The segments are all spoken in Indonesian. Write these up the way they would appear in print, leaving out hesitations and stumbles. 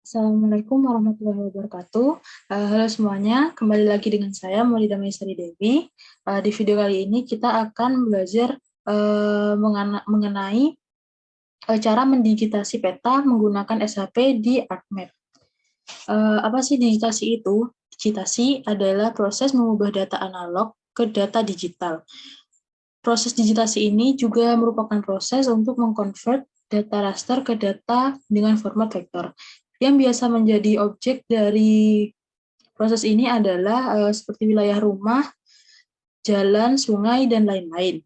Assalamualaikum warahmatullahi wabarakatuh. Halo semuanya, kembali lagi dengan saya Maulida Maisari Dewi. Di video kali ini kita akan belajar mengenai cara mendigitasi peta menggunakan SHP di ArcMap. Apa sih digitasi itu? Digitasi adalah proses mengubah data analog ke data digital. Proses digitasi ini juga merupakan proses untuk mengkonvert data raster ke data dengan format vektor. Yang biasa menjadi objek dari proses ini adalah seperti wilayah rumah, jalan, sungai, dan lain-lain.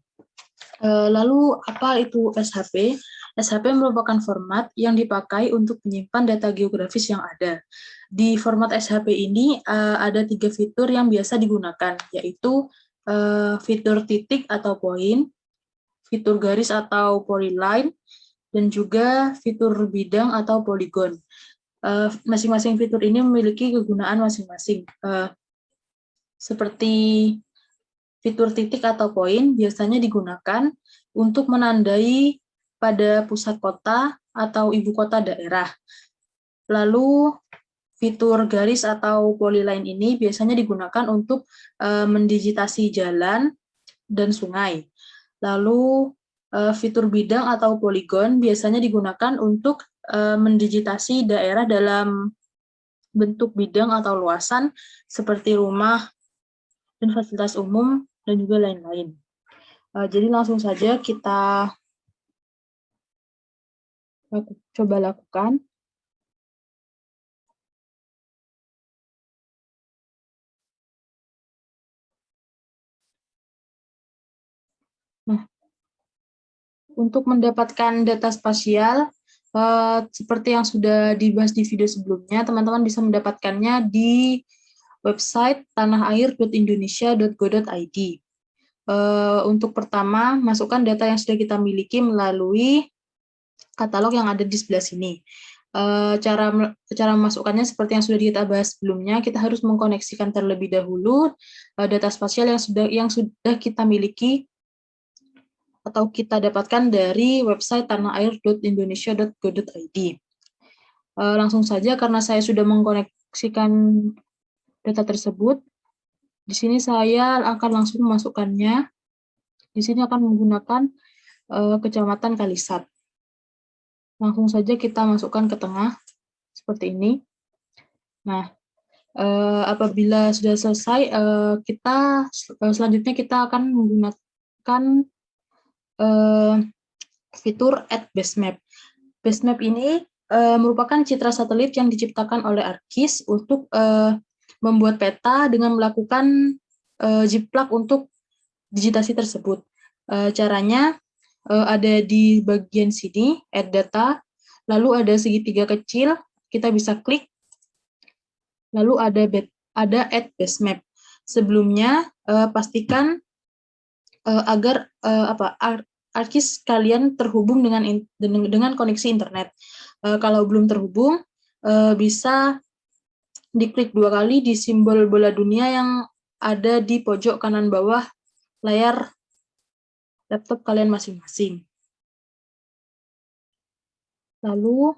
Lalu apa itu SHP? SHP merupakan format yang dipakai untuk menyimpan data geografis yang ada. Di format SHP ini ada 3 fitur yang biasa digunakan, yaitu fitur titik atau poin, fitur garis atau polyline, dan juga fitur bidang atau poligon. Masing-masing fitur ini memiliki kegunaan masing-masing. Seperti fitur titik atau poin biasanya digunakan untuk menandai pada pusat kota atau ibu kota daerah. Lalu fitur garis atau polyline ini biasanya digunakan untuk mendigitasi jalan dan sungai. Lalu fitur bidang atau poligon biasanya digunakan untuk mendigitasi daerah dalam bentuk bidang atau luasan seperti rumah dan fasilitas umum dan juga lain-lain. Jadi langsung saja kita coba lakukan. Nah, untuk mendapatkan data spasial, seperti yang sudah dibahas di video sebelumnya, teman-teman bisa mendapatkannya di website tanahair.indonesia.go.id. Untuk pertama, masukkan data yang sudah kita miliki melalui katalog yang ada di sebelah sini. Cara memasukkannya seperti yang sudah kita bahas sebelumnya, kita harus mengkoneksikan terlebih dahulu data spasial yang sudah kita miliki atau kita dapatkan dari website tanahair.indonesia.go.id. Langsung saja, karena saya sudah mengkoneksikan data tersebut, di sini saya akan langsung memasukkannya. Di sini akan menggunakan Kecamatan Kalisat. Langsung saja kita masukkan ke tengah, seperti ini. Nah, apabila sudah selesai, selanjutnya kita akan menggunakan fitur Add Basemap. Basemap ini merupakan citra satelit yang diciptakan oleh ArcGIS untuk membuat peta dengan melakukan jiplak untuk digitasi tersebut. Caranya ada di bagian sini, Add Data, lalu ada segitiga kecil, kita bisa klik, lalu ada Add Basemap. Sebelumnya, pastikan agar ArcGIS kalian terhubung dengan koneksi internet. Kalau belum terhubung, bisa diklik 2 kali di simbol bola dunia yang ada di pojok kanan bawah layar laptop kalian masing-masing. Lalu,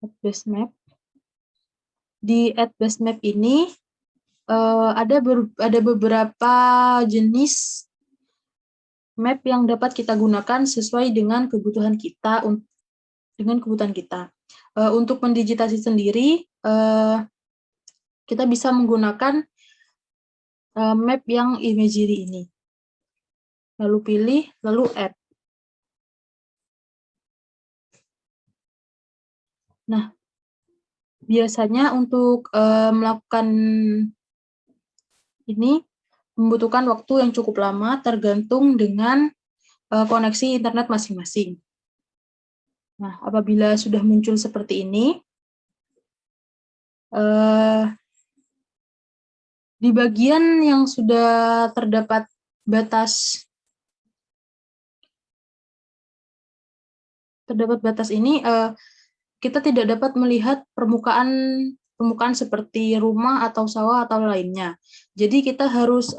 Add Basemap. Di Add Basemap ini ada beberapa jenis map yang dapat kita gunakan sesuai dengan kebutuhan kita. Untuk mendigitasi sendiri, kita bisa menggunakan map yang imagery ini. Lalu pilih, lalu add. Nah, biasanya untuk melakukan ini membutuhkan waktu yang cukup lama tergantung dengan koneksi internet masing-masing. Nah, apabila sudah muncul seperti ini, di bagian yang sudah terdapat batas ini, kita tidak dapat melihat permukaan seperti rumah atau sawah atau lainnya. Jadi kita harus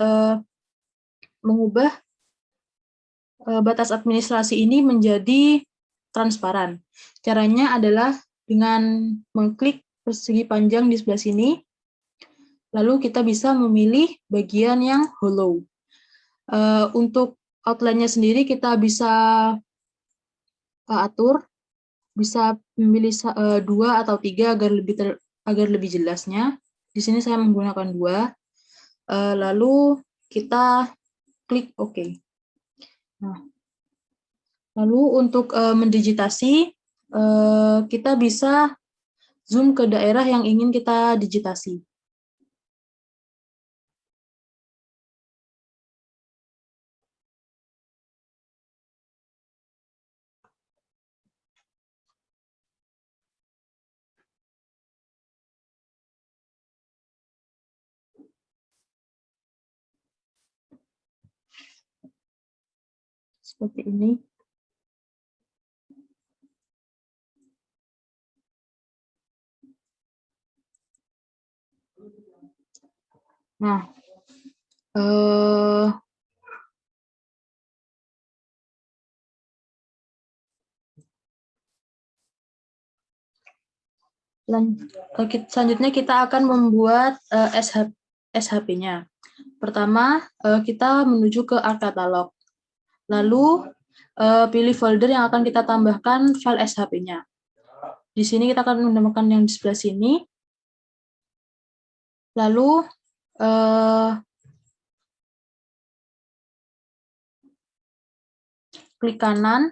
mengubah batas administrasi ini menjadi transparan. Caranya adalah dengan mengklik persegi panjang di sebelah sini, lalu kita bisa memilih bagian yang hollow. Untuk outline-nya sendiri kita bisa atur, bisa memilih 2 atau 3 agar lebih jelasnya. Di sini saya menggunakan 2. Lalu kita klik OK. Nah, lalu untuk mendigitasi, kita bisa zoom ke daerah yang ingin kita digitasi. Seperti ini. Nah, selanjutnya kita akan membuat SHP-nya. Pertama, kita menuju ke Art Catalog. Lalu, pilih folder yang akan kita tambahkan file SHP-nya. Di sini kita akan menemukan yang di sebelah sini. Lalu, klik kanan,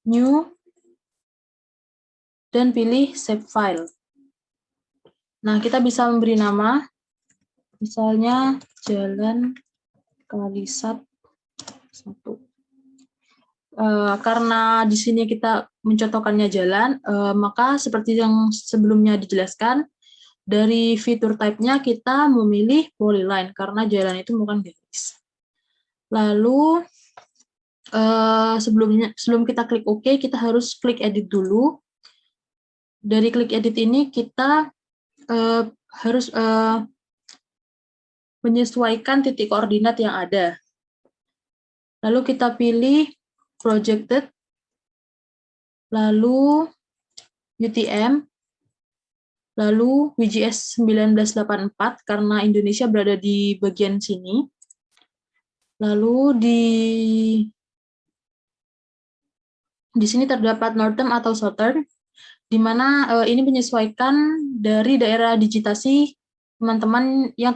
New, dan pilih Save File. Nah, kita bisa memberi nama, misalnya Jalan Kalisat 1. Karena di sini kita mencontohkannya jalan, maka seperti yang sebelumnya dijelaskan, dari fitur type-nya kita memilih polyline, karena jalan itu bukan garis. Lalu, sebelum kita klik OK, kita harus klik edit dulu. Dari klik edit ini, kita harus menyesuaikan titik koordinat yang ada. Lalu kita pilih projected, lalu UTM, lalu WGS 1984 karena Indonesia berada di bagian sini. Lalu di sini terdapat Northern atau Southern, di mana ini menyesuaikan dari daerah digitasi yang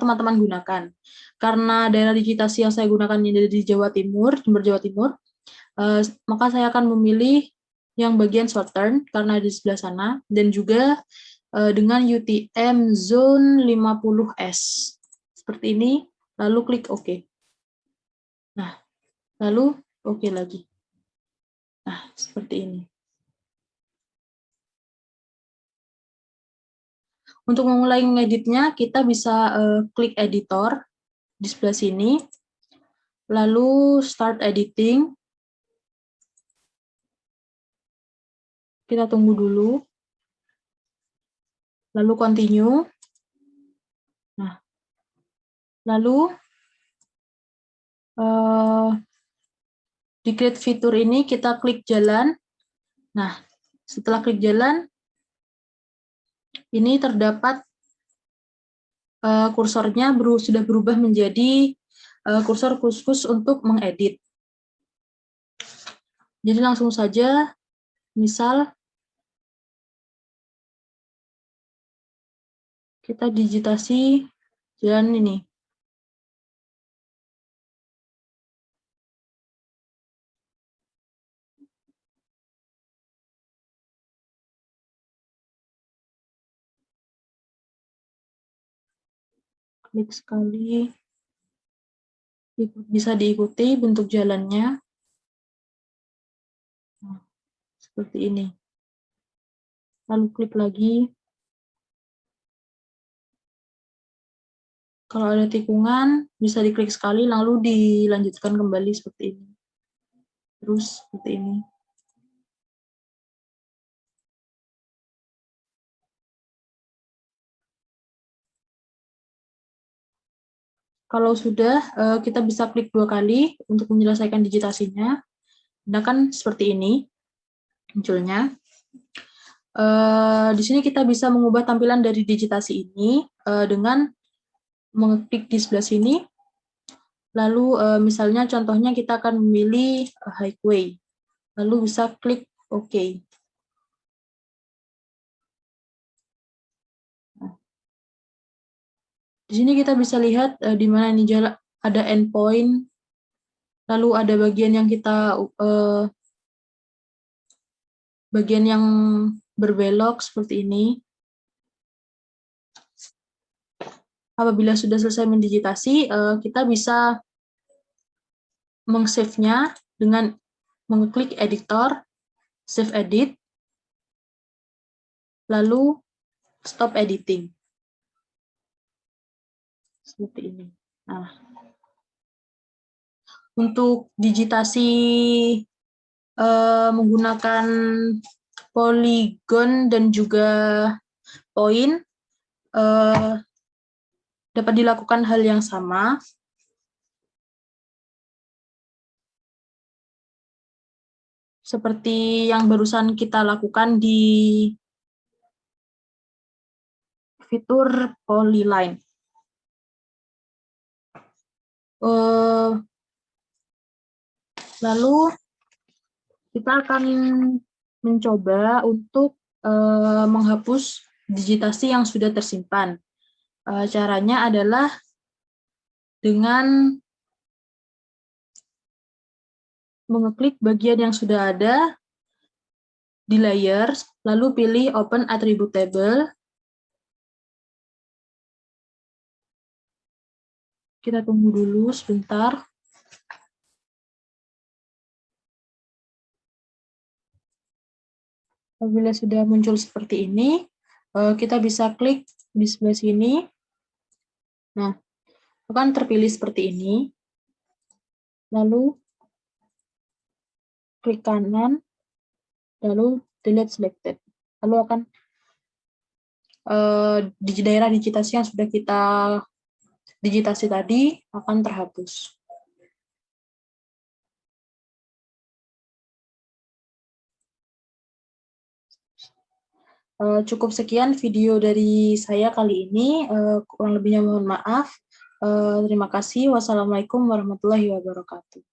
teman-teman gunakan. Karena daerah digitasi yang saya gunakan ini di Jawa Timur, Jember Jawa Timur, maka saya akan memilih yang bagian Southern karena di sebelah sana, dan juga dengan UTM Zone 50S. Seperti ini, lalu klik OK. Nah, lalu OK lagi. Nah, seperti ini. Untuk memulai mengeditnya, kita bisa klik editor di sebelah sini, lalu start editing. Kita tunggu dulu. Lalu continue. Nah, lalu di create fitur ini kita klik jalan. Nah, setelah klik jalan, ini terdapat kursornya sudah berubah menjadi kursor khusus untuk mengedit. Jadi langsung saja, misal kita digitasi jalan ini. Klik sekali, bisa diikuti bentuk jalannya. Nah, seperti ini. Lalu klik lagi. Kalau ada tikungan, bisa diklik sekali, lalu dilanjutkan kembali seperti ini. Terus seperti ini. Kalau sudah, kita bisa klik 2 kali untuk menyelesaikan digitasinya. Nah, kan seperti ini. munculnya. Di sini kita bisa mengubah tampilan dari digitasi ini dengan mengeklik di sebelah sini. Lalu misalnya contohnya kita akan memilih highway. Lalu bisa klik OK. Di sini kita bisa lihat di mana ini jalan ada endpoint, lalu ada bagian yang kita bagian yang berbelok seperti ini. Apabila sudah selesai mendigitasi, kita bisa meng-save-nya dengan mengklik editor, save edit, lalu stop editing. Seperti ini. Nah, untuk digitasi menggunakan polygon dan juga point, dapat dilakukan hal yang sama. Seperti yang barusan kita lakukan di fitur polyline. Lalu kita akan mencoba untuk menghapus digitasi yang sudah tersimpan. Caranya adalah dengan mengeklik bagian yang sudah ada di layers, lalu pilih Open Attribute Table. Kita tunggu dulu sebentar. Apabila sudah muncul seperti ini, kita bisa klik di sebelah sini. Nah, akan terpilih seperti ini. Lalu klik kanan, lalu delete selected. Lalu akan di daerah digitasi yang sudah kita digitasi tadi akan terhapus. Cukup sekian video dari saya kali ini. Kurang lebihnya mohon maaf. Terima kasih. Wassalamualaikum warahmatullahi wabarakatuh.